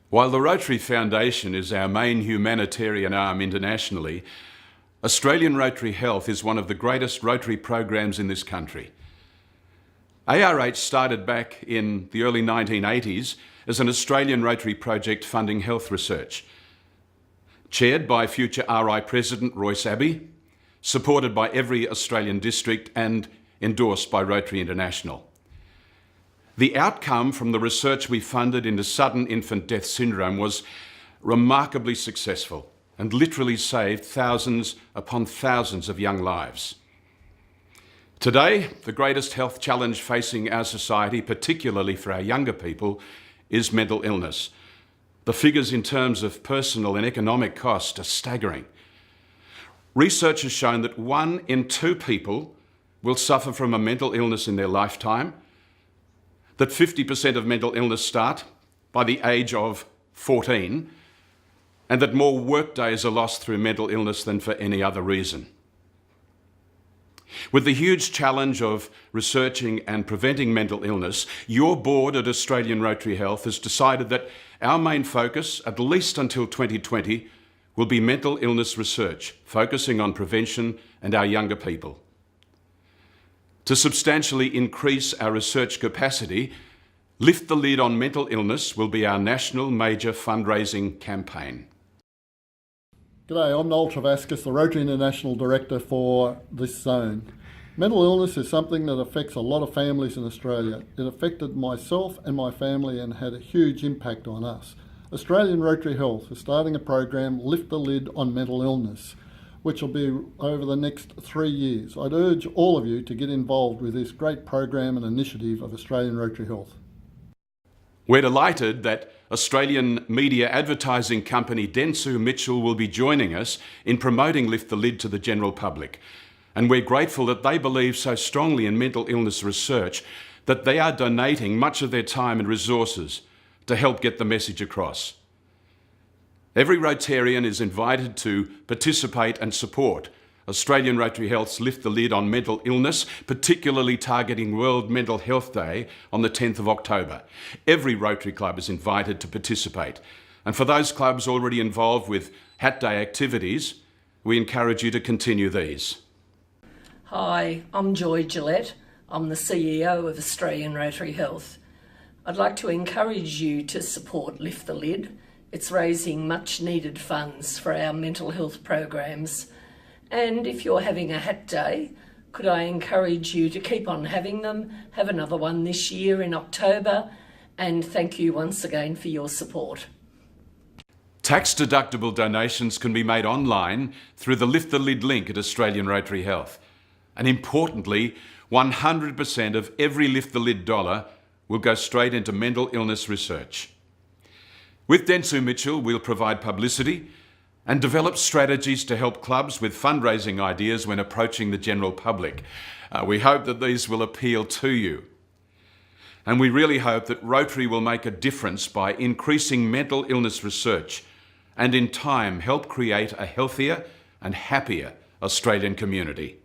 While the Rotary Foundation is our main humanitarian arm internationally, Australian Rotary Health is one of the greatest Rotary programs in this country. ARH started back in the early 1980s as an Australian Rotary project funding health research, chaired by future RI President Royce Abbey, supported by every Australian district and endorsed by Rotary International. The outcome from the research we funded into sudden infant death syndrome was remarkably successful and literally saved thousands upon thousands of young lives. Today, the greatest health challenge facing our society, particularly for our younger people, is mental illness. The figures in terms of personal and economic cost are staggering. Research has shown that 1 in 2 people will suffer from a mental illness in their lifetime, that 50% of mental illness start by the age of 14, and that more work days are lost through mental illness than for any other reason. With the huge challenge of researching and preventing mental illness, your board at Australian Rotary Health has decided that our main focus, at least until 2020, will be mental illness research, focusing on prevention and our younger people. To substantially increase our research capacity, Lift the Lid on Mental Illness will be our national major fundraising campaign. G'day, I'm Noel Travascus, the Rotary International Director for this zone. Mental illness is something that affects a lot of families in Australia. It affected myself and my family and had a huge impact on us. Australian Rotary Health is starting a program, Lift the Lid on Mental Illness, which will be over the next 3 years. I'd urge all of you to get involved with this great program and initiative of Australian Rotary Health. We're delighted that Australian media advertising company Dentsu Mitchell will be joining us in promoting Lift the Lid to the general public. And we're grateful that they believe so strongly in mental illness research that they are donating much of their time and resources to help get the message across. Every Rotarian is invited to participate and support Australian Rotary Health's Lift the Lid on Mental Illness, particularly targeting World Mental Health Day on the 10th of October. Every Rotary Club is invited to participate. And for those clubs already involved with Hat Day activities, we encourage you to continue these. Hi, I'm Joy Gillette. I'm the CEO of Australian Rotary Health. I'd like to encourage you to support Lift the Lid. It's raising much needed funds for our mental health programs. And if you're having a hat day, could I encourage you to keep on having them, have another one this year in October, and thank you once again for your support. Tax-deductible donations can be made online through the Lift the Lid link at Australian Rotary Health. And importantly, 100% of every Lift the Lid dollar will go straight into mental illness research. With Dentsu Mitchell, we'll provide publicity and develop strategies to help clubs with fundraising ideas when approaching the general public. We hope that these will appeal to you. And we really hope that Rotary will make a difference by increasing mental illness research and in time help create a healthier and happier Australian community.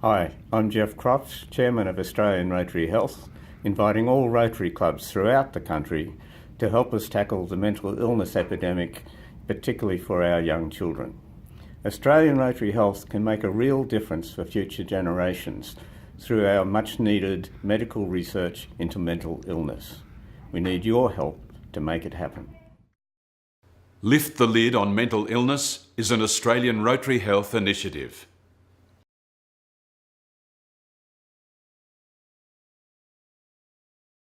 Hi, I'm Jeff Crofts, Chairman of Australian Rotary Health, inviting all Rotary clubs throughout the country to help us tackle the mental illness epidemic, particularly for our young children. Australian Rotary Health can make a real difference for future generations through our much needed medical research into mental illness. We need your help to make it happen. Lift the Lid on Mental Illness is an Australian Rotary Health initiative.